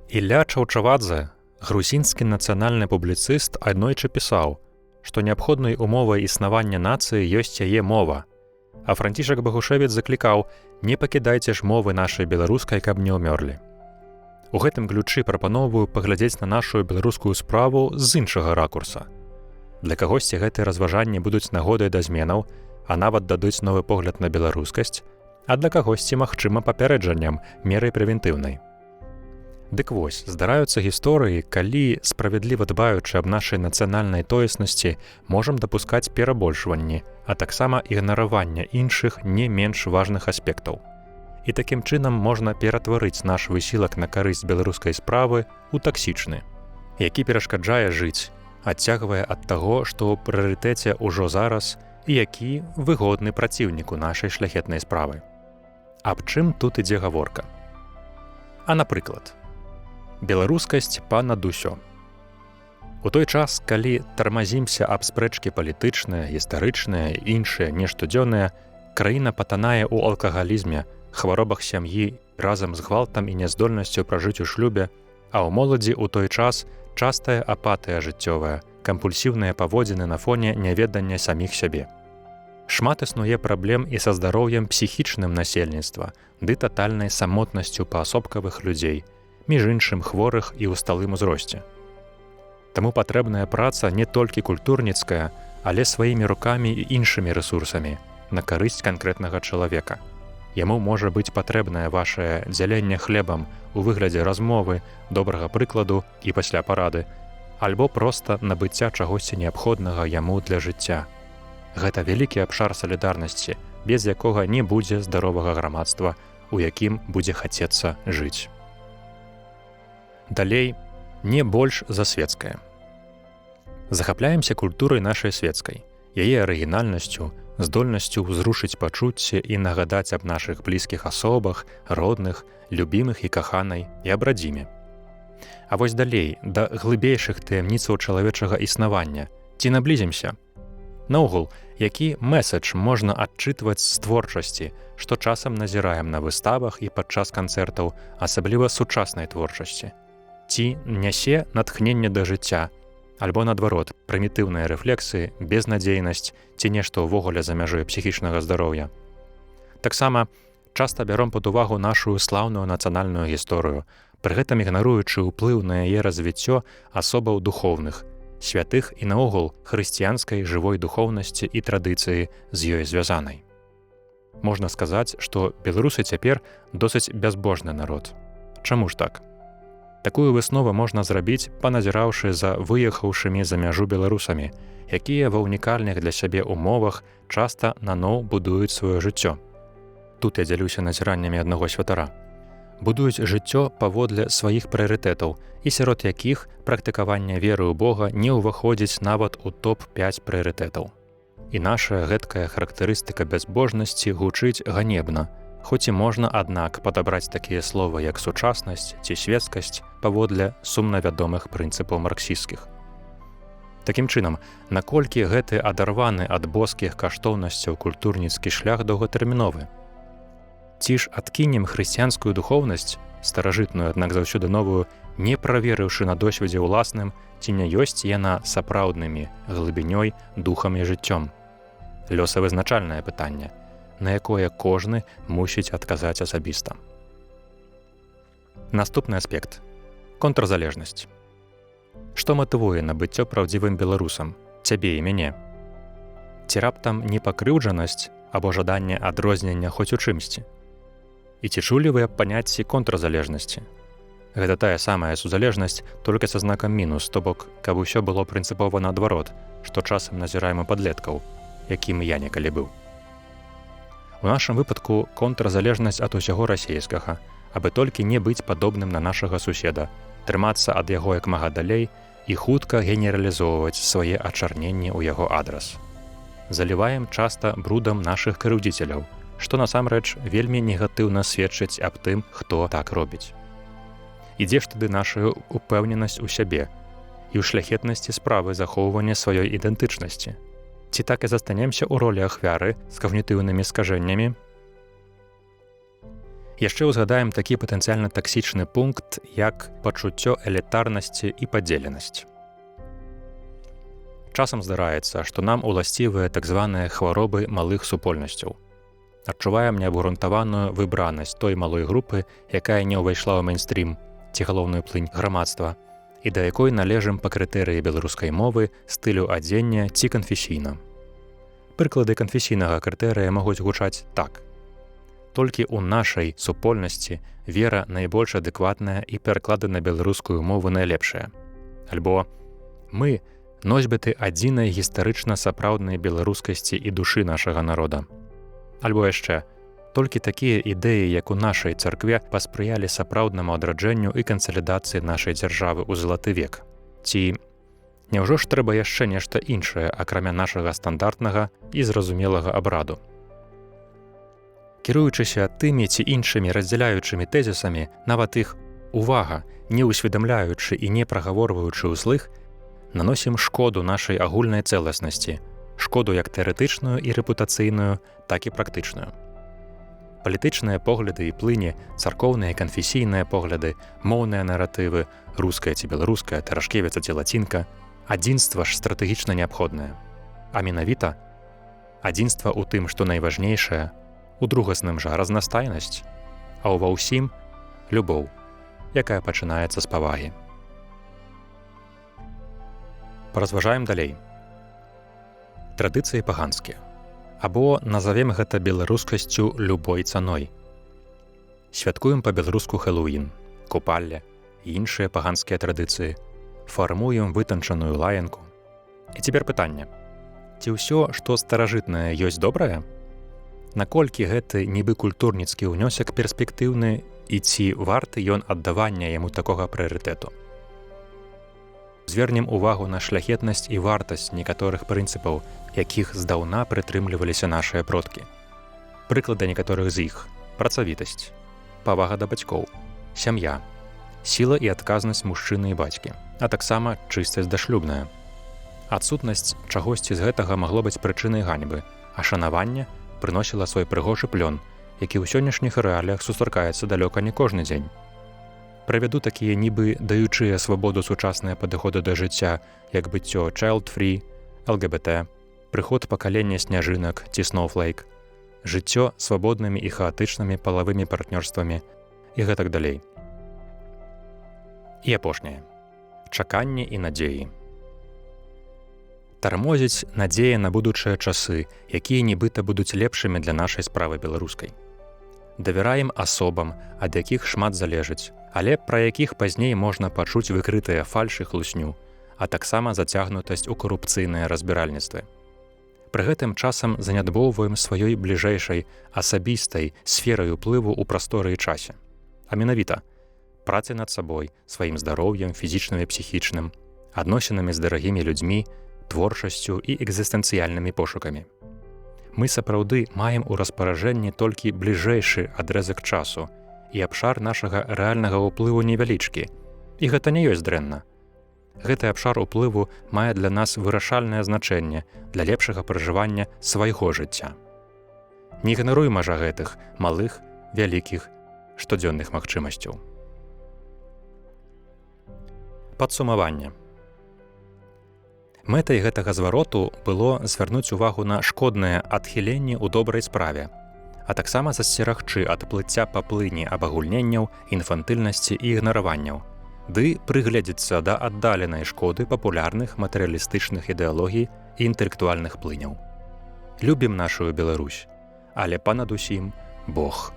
Ілля Чаўчавадзе, грузінскі нацыянальны публіцыст, аднойчы пісаў, што неабходнай умовай існавання нацыі ёсць яе мова. А Францішак Багушевіц заклікаў: «Не пакідайце ж мовы нашай беларускай, каб не ўмёрлі». У гэтым ключы прапаноўваю паглядзець на нашу беларускую справу з іншага ракурса. Для кагосьці гэтыя разважанні будуць нагодай да зменаў, а нават дадуць новы погляд на беларускасць, а для кагосьці, магчыма, папярэджаннем, мерай прэвентыўнай. Дык вось, здараюцца гісторыі, калі, справядліва дбаючы аб нашай нацыянальнай тоеснасці, можам дапускаць перабольшванні, а таксама ігнаравання іншых не менш важных аспектаў. І такім чынам можна ператварыць наш высілак на карысць беларускай справы ў таксічны, які перашкаджае жыць, адцягвае ад таго, што ў прыярытэце ўжо зараз і які выгодны праціўніку нашай шляхетнай справы. Аб чым тут ідзе гаворка? А напрыклад, беларускасць па-над усё. У той час, калі тармазімся аб спрэчкі палітычныя, гістарычныя і іншыя нештодзённыя, краіна патанае ў алкагалізме, хваробах сям'і разам з гвалтам і няздольнасцю пражыць у шлюбе, а ў моладзі ў той час частая апатыя жыццёвая, кампульсіўныя паводзіны на фоне няведання саміх сябе. Шмат існуе праблем і са здароўем псіхічным насельніцтва, ды татальнай самотнасцю паасобкавых людзей, між іншым хворых і ў сталым узросце. Таму патрэбная праца не толькі культурніцкая, але сваімі рукамі і іншымі рэсурсамі на карысць канкрэтнага чалавека. Яму можа быць патрэбнае вашае дзяленне хлебам у выглядзе размовы, добрага прыкладу і пасля парады, альбо проста набыцця чагосьці неабходнага яму для жыцця. Гэта вялікі абшар салідарнасці, без якога не будзе здаровага грамадства, у якім будзе хацецца жыць. Далей, не больш за свецкае. Захапляемся культурай нашай свецкай, яе арыгінальнасцю, здольнасцю ўзрушыць пачуцці і нагадаць аб нашых блізкіх асобах, родных, любімых і каханай, і аб радзіме. А вось далей, да глыбейшых таямніцаў чалавечага існавання, ці наблізімся? Наогул, які мэсэдж можна адчытваць з творчасці, што часам назіраем на выставах і падчас канцэртаў, асабліва сучаснай творчасці? Ці нясе натхненне да жыцця, альбо, наадварот, прымітыўныя рэфлексыі, безнадзейнасць ці нешта ўвогуле за мяжой псіхічнага здароўя. Таксама часта бяром пад увагу нашу слаўную нацыянальную гісторыю, пры гэтым ігнаруючы ўплыў на яе развіццё асобаў духоўных, святых і наогул хрысціянскай жывой духоўнасці і традыцыі з ёй звязанай. Можна сказаць, што беларусы цяпер досыць бязбожны народ. Чаму ж так? Такую выснову можна зрабіць, паназіраўшы за выехаўшымі за мяжу беларусамі, якія ва ўнікальных для сябе умовах часта наноў будуюць сваё жыццё. Тут я дзялюся назіраннямі аднаго святара. Будуюць жыццё паводле сваіх прыярытэтаў, і сярод якіх практыкаванне веры ў Бога не ўваходзіць нават у топ-5 прыярытэтаў. І наша гэткая характарыстыка бязбожнасці гучыць ганебна, хоць і можна, аднак, падабраць такія словы, як сучаснасць ці свецкасць паводле сумна вядомых прынцыпаў марксісцкіх. Такім чынам, наколькі гэты адарваны ад боскіх каштоўнасцяў культурніцкі шлях доўгатэрміновы? Ці ж адкінем хрысціянскую духоўнасць, старажытную, аднак заўсёды новую, не праверыўшы на досведзе ўласным, ці не ёсць яна сапраўднымі глыбінёй, духам і жыццём? Лёсавызначальнае пытанне, на якое кожны мусіць адказаць асабіста. Наступны аспект – контрзалежнасць. Што матывуе набыццё праўдзівым беларусам, цябе і мяне? Ці раптам непакрыўджанасць або жаданне адрознення хоць у чымсьці? І ці чулі вы аб паняцці контрзалежнасці? Гэта тая самая сузалежнасць, толькі са знакам мінус, то бок, каб усё было прынцыпова наадварот, што часам назіраем у падлеткаў, якім я некалі быў. У нашым выпадку контрзалежнасць ад усяго расейскага, абы толькі не быць падобным на нашага суседа, трымацца ад яго як мага далей і хутка генералізоўваць свае ачарненні ў яго адрас. Заліваем часта брудам нашых крыўдзіцеляў, што насамрэч вельмі негатыўна сведчыць аб тым, хто так робіць. Ідзе ж тады наша упэўненасць у сябе і ў шляхетнасці справы захоўвання сваёй ідэнтычнасці? Ці так і застанемся ў ролі ахвяры з когнітыўнымі скажэннямі? Яшчэ ўзгадаем такі патэнцыяльна таксічны пункт, як пачуццё элітарнасці і падзеленасць. Часам здараецца, што нам уласцівыя так званыя хваробы малых супольнасцяў. Адчуваем неабгрунтаваную выбранасць той малой групы, якая не ўвайшла ў мейнстрім ці галоўную плынь грамадства, і да якой належым па крытэрыі беларускай мовы, стылю адзення ці канфесійна. Прыклады канфесійнага крытэрыя могуць гучаць так. Толькі ў нашай супольнасці вера найбольш адэкватная і пераклады на беларускую мову найлепшая. Альбо мы носьбіты адзінай гістарычна сапраўднай беларускасці і душы нашага народа. Альбо яшчэ, толькі такія ідэі, як у нашай царкве, паспрыялі сапраўднаму адраджэнню і кансалідацыі нашай дзяржавы ў залаты век. Ці няўжо ж трэба яшчэ нешта іншае, акрамя нашага стандартнага і зразумелага абраду? Кіруючыся тымі ці іншымі раздзяляючымі тэзісамі, нават іх увага, не ўсведамляючы і не прагаворваючы ўслых, наносім шкоду нашай агульнай цэласнасці, шкоду як тэарэтычную і рэпутацыйную, так і практычную. Палітычныя погляды і плыні, царкоўныя і канфесійныя погляды, моўныя наратывы, руская ці беларуская, Тарашкевіца ці лацінка, адзінства ж стратэгічна неабходнае. А менавіта адзінства ў тым, што найважнейшае, у другасным жа разнастайнасць, а ўва ўсім любоў, якая пачынаецца з павагі. Паразважаем далей. Традыцыі паганскія. Або назавем гэта беларускасцю любой цаной. Святкуем па-беларуску Хэллоуін, купалле і іншыя паганскія традыцыі. Фармуем вытанчаную лаянку. І цяпер пытанне. Ці ўсё, што старажытнае, ёсць добрае? Наколькі гэты нібы культурніцкі ўнёсак перспектыўны і ці варты ён аддавання яму такога прыярытэту? Звернем увагу на шляхетнасць і вартасць некаторых прынцыпаў, якіх здаўна прытрымліваліся нашыя продкі. Прыклады некаторых з іх – працавітасць, павага да бацькоў, сям'я, сіла і адказнасць мужчыны і бацькі, а таксама чыстасць дашлюбная. Адсутнасць чагосьці з гэтага магло быць прычынай ганьбы, а шанаванне прыносіла свой прыгожы плён, які ў сённяшніх рэаліях сустракаецца далёка не кожны дзень. Правяду такія нібы даючыя свабоду сучасныя падыходы да жыцця, як быццё child-free, ЛГБТ, прыход пакалення сняжынак ці Snowflake, жыццё свабоднымі і хаатычнымі палавымі партнёрствамі і гэтак далей. І апошняе. Чаканне і надзеі. Тармозіць надзея на будучыя часы, якія нібыта будуць лепшымі для нашай справы беларускай. Давяраем асобам, ад якіх шмат залежыць, але пра якіх пазней можна пачуць выкрытыя фальш і хлусню, а таксама зацягнутасць у карупцыйныя разбіральніцтвы. Пры гэтым часам занядбоўваем сваёй бліжэйшай, асабістай сферай уплыву ў прасторы і часе. А менавіта працай над сабой, сваім здароўем, фізічным і псіхічным, адносінамі з дарагімі людзьмі, творчасцю і экзістэнцыяльнымі пошукамі. Мы сапраўды маем у распаражэнні толькі бліжэйшы адрэзак часу, і абшар нашага рэальнага ўплыву невялічкі. І гэта не ёсць дрэнна. Гэты абшар уплыву мае для нас вырашальнае значэнне для лепшага пражывання свайго жыцця. Не ігнаруйма жа гэтых малых, вялікіх, штодзённых магчымасцяў. Падсумаванне. Мэтай гэтага звароту было звярнуць увагу на шкодныя адхіленні ў добрай справе, а таксама засцерагчы ад плыцця па плыні абагульненняў, інфантыльнасці і ігнараванняў, ды прыгледзецца да аддаленай шкоды папулярных матэрыялістычных ідэалогій і інтэлектуальных плыняў. Любім нашую Беларусь, але панад усім Бог.